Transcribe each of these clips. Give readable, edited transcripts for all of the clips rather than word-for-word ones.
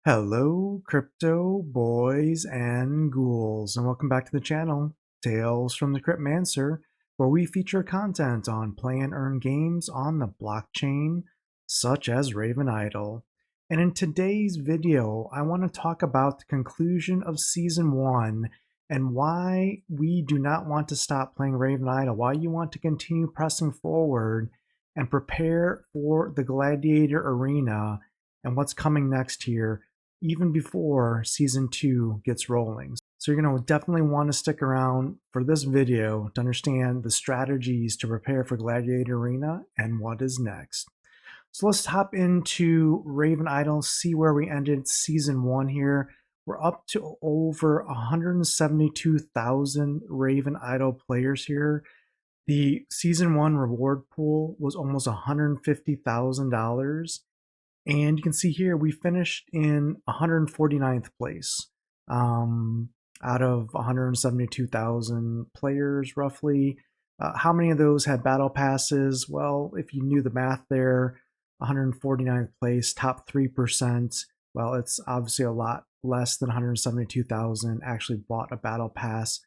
Hello, crypto boys and ghouls, and welcome back to the channel, Tales from the Cryptmancer, where we feature content on play and earn games on the blockchain, such as RavenIdle. And in today's video, I want to talk about the conclusion of Season 1 and why we do not want to stop playing RavenIdle, why you want to continue pressing forward and prepare for the Gladiator arena and what's coming next here even before season 2 gets rolling. So you're going to definitely want to stick around for this video to understand the strategies to prepare for Gladiator Arena and what is next. So let's hop into RavenIdle, see where we ended season 1 here. We're up to over 172,000 RavenIdle players here. The season 1 reward pool was almost $150,000. And you can see here we finished in 149th place out of 172,000 players roughly. How many of those had battle passes? Well, if you knew the math there, 149th place, top 3%. Well, it's obviously a lot less than 172,000 actually bought a battle pass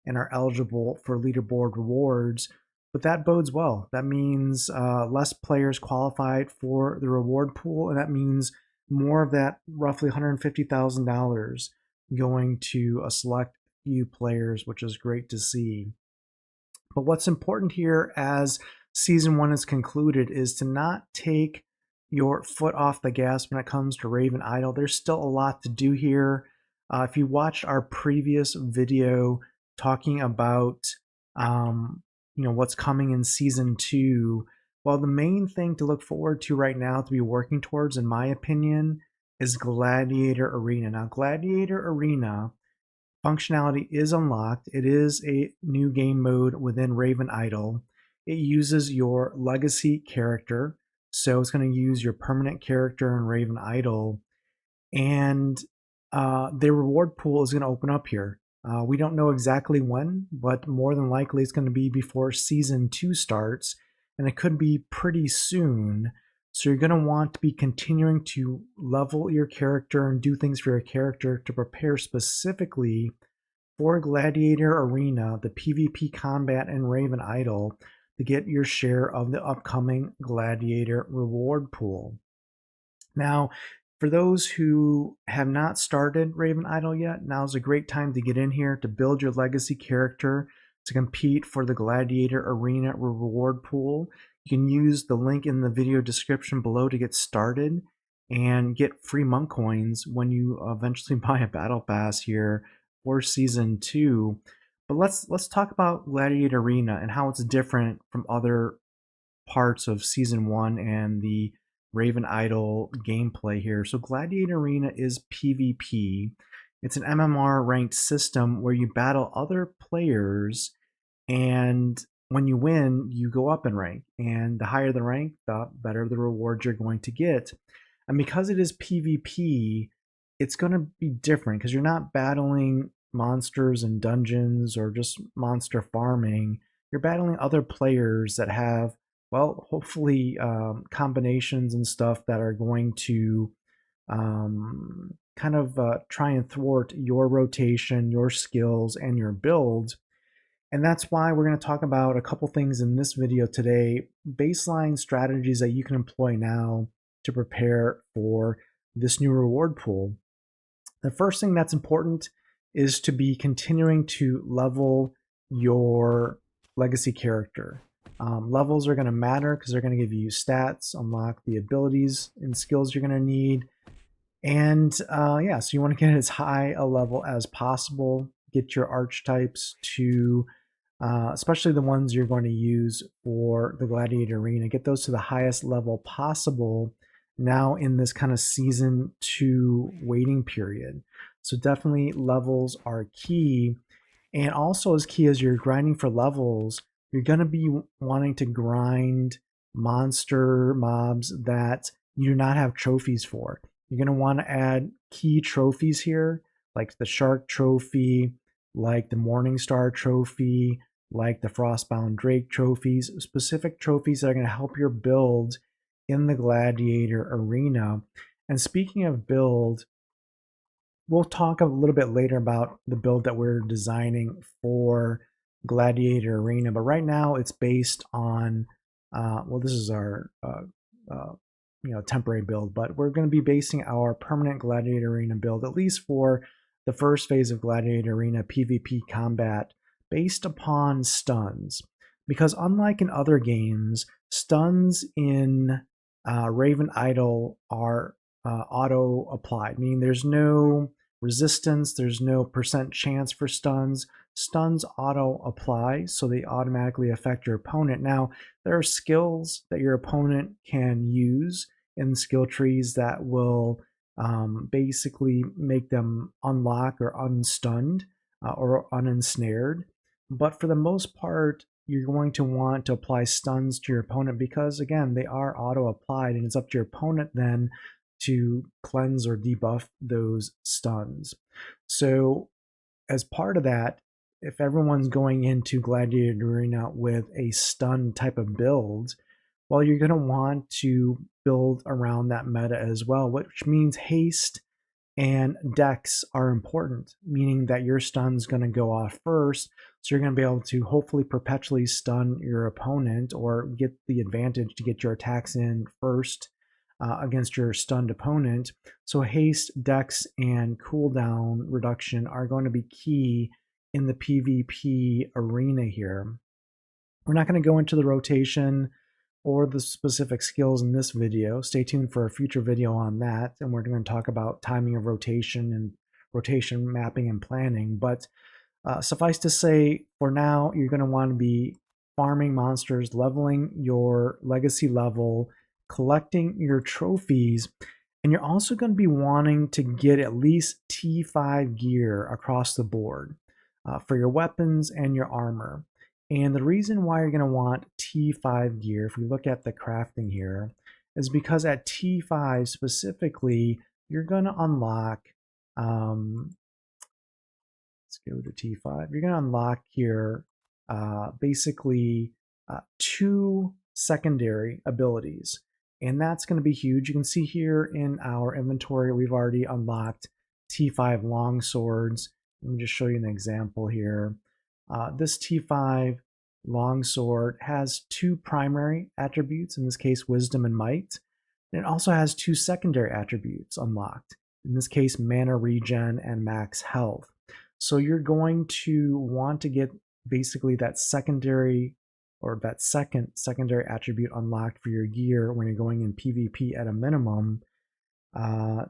and are eligible for leaderboard rewards. But that bodes well. That means less players qualified for the reward pool, and that means more of that roughly $150,000 going to a select few players, which is great to see. But what's important here as season 1 is concluded is to not take your foot off the gas when it comes to RavenIdle. There's still a lot to do here. If you watched our previous video talking about what's coming in season 2, well, the main thing to look forward to right now to be working towards, in my opinion, is Gladiator Arena. Now, Gladiator Arena functionality is unlocked. It is a new game mode within RavenIdle. It uses your legacy character, so it's going to use your permanent character in RavenIdle, and the reward pool is going to open up here. We don't know exactly when, but more than likely it's going to be before season 2 starts, and it could be pretty soon. So you're going to want to be continuing to level your character and do things for your character to prepare specifically for Gladiator Arena, the PvP combat in RavenIdle, to get your share of the upcoming Gladiator reward pool. Now, for those who have not started RavenIdle yet, now's a great time to get in here to build your legacy character to compete for the Gladiator Arena reward pool. You can use the link in the video description below to get started and get free monk coins when you eventually buy a battle pass here for season 2. But let's talk about Gladiator Arena and how it's different from other parts of season 1 and the RavenIdle gameplay here. So Gladiator Arena is PvP. It's an MMR ranked system where you battle other players, and when you win, you go up in rank. And the higher the rank, the better the rewards you're going to get. And because it is PvP, it's going to be different because you're not battling monsters in dungeons or just monster farming. You're battling other players that have, well, hopefully combinations and stuff that are going to kind of try and thwart your rotation, your skills, and your build. And that's why we're going to talk about a couple things in this video today, baseline strategies that you can employ now to prepare for this new reward pool. The first thing that's important is to be continuing to level your legacy character. Levels are going to matter because they're going to give you stats, unlock the abilities and skills you're going to need. And yeah, so you want to get as high a level as possible, get your archetypes to, especially the ones you're going to use for the Gladiator Arena, get those to the highest level possible now in this kind of season 2 waiting period. So definitely levels are key. And also as key as you're grinding for levels, you're going to be wanting to grind monster mobs that you do not have trophies for. You're going to want to add key trophies here, like the Shark Trophy, like the Morningstar Trophy, like the Frostbound Drake trophies, specific trophies that are going to help your build in the Gladiator Arena. And speaking of build, we'll talk a little bit later about the build that we're designing for Gladiator Arena, but right now it's based on, well, this is our uh, temporary build, but we're going to be basing our permanent Gladiator Arena build, at least for the first phase of Gladiator Arena PvP combat, based upon stuns. Because unlike in other games, stuns in RavenIdle are auto applied, meaning there's no resistance, there's no percent chance for stuns. Stuns auto apply, so they automatically affect your opponent. Now, there are skills that your opponent can use in skill trees that will basically make them unlock or unstunned or unensnared. But for the most part, you're going to want to apply stuns to your opponent because, again, they are auto applied, and it's up to your opponent then to cleanse or debuff those stuns. So, as part of that, if everyone's going into Gladiator Arena with a stun type of build, well, you're going to want to build around that meta as well, which means haste and dex are important, meaning that your stun's going to go off first. So you're going to be able to hopefully perpetually stun your opponent or get the advantage to get your attacks in first against your stunned opponent. So haste, dex, and cooldown reduction are going to be key in the PvP arena here. We're not going to go into the rotation or the specific skills in this video. Stay tuned for a future video on that, and we're going to talk about timing of rotation and rotation mapping and planning. But suffice to say, for now, you're going to want to be farming monsters, leveling your legacy level, collecting your trophies, and you're also going to be wanting to get at least T5 gear across the board for your weapons and your armor. And the reason why you're going to want T5 gear, if we look at the crafting here, is because at T5 specifically, you're going to unlock, let's go to T5, you're going to unlock here basically 2 secondary abilities. And that's going to be huge. You can see here in our inventory, we've already unlocked T5 long swords. Let me just show you an example here. This T5 longsword has 2 primary attributes, in this case wisdom and might, and it also has 2 secondary attributes unlocked, in this case mana regen and max health. So you're going to want to get basically that secondary or that second secondary attribute unlocked for your gear when you're going in PvP at a minimum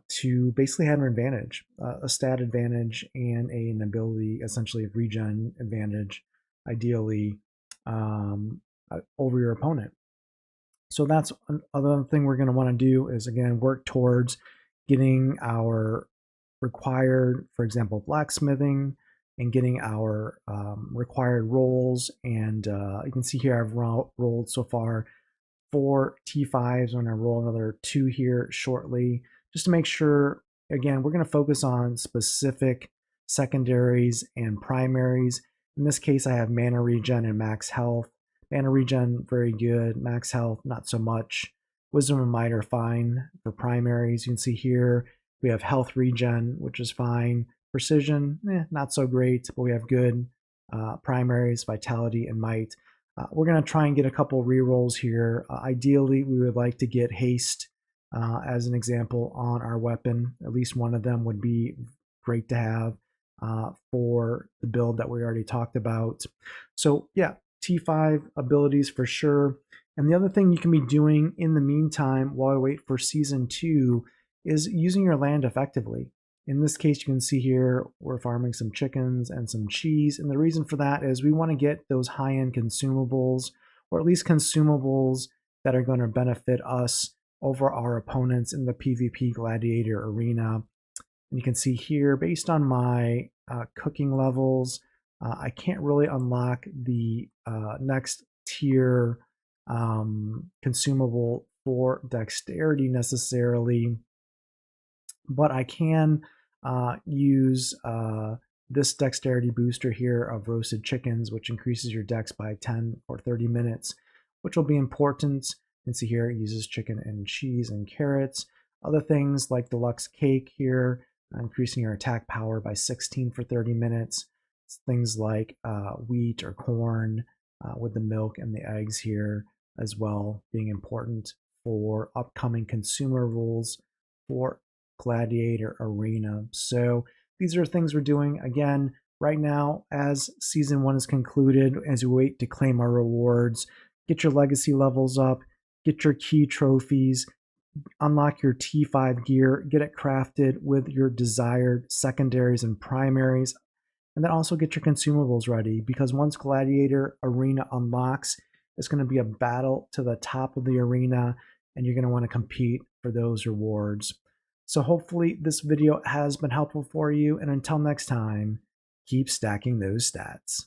to basically have an advantage, a stat advantage and an ability, essentially a regen advantage, ideally over your opponent. So that's another thing we're going to want to do is, again, work towards getting our required, for example, blacksmithing and getting our required rolls. And you can see here I've rolled so far 4 T5s. I'm going to roll another 2 here shortly, just to make sure, again, we're going to focus on specific secondaries and primaries. In this case, I have mana regen and max health. Mana regen, very good. Max health, not so much. Wisdom and might are fine for primaries. You can see here we have health regen, which is fine. Precision, not so great, but we have good primaries, vitality, and might. We're going to try and get a couple rerolls here. Ideally, we would like to get haste as an example on our weapon. At least one of them would be great to have for the build that we already talked about. So yeah, T5 abilities for sure. And the other thing you can be doing in the meantime while we wait for Season 2 is using your land effectively. In this case, you can see here, we're farming some chickens and some cheese. And the reason for that is we want to get those high-end consumables, or at least consumables that are going to benefit us over our opponents in the PvP Gladiator arena. And you can see here, based on my cooking levels, I can't really unlock the next tier consumable for dexterity necessarily, but I can use this dexterity booster here of roasted chickens, which increases your dex by 10 or 30 minutes, which will be important. You can see here it uses chicken and cheese and carrots. Other things like deluxe cake here increasing your attack power by 16 for 30 minutes. It's things like wheat or corn with the milk and the eggs here as well being important for upcoming consumer rules for Gladiator Arena. So these are things we're doing again right now as season 1 is concluded, as we wait to claim our rewards. Get your legacy levels up, get your key trophies, unlock your T5 gear, get it crafted with your desired secondaries and primaries, and then also get your consumables ready, because once Gladiator Arena unlocks, it's going to be a battle to the top of the arena, and you're going to want to compete for those rewards. So hopefully this video has been helpful for you, and until next time, keep stacking those stats.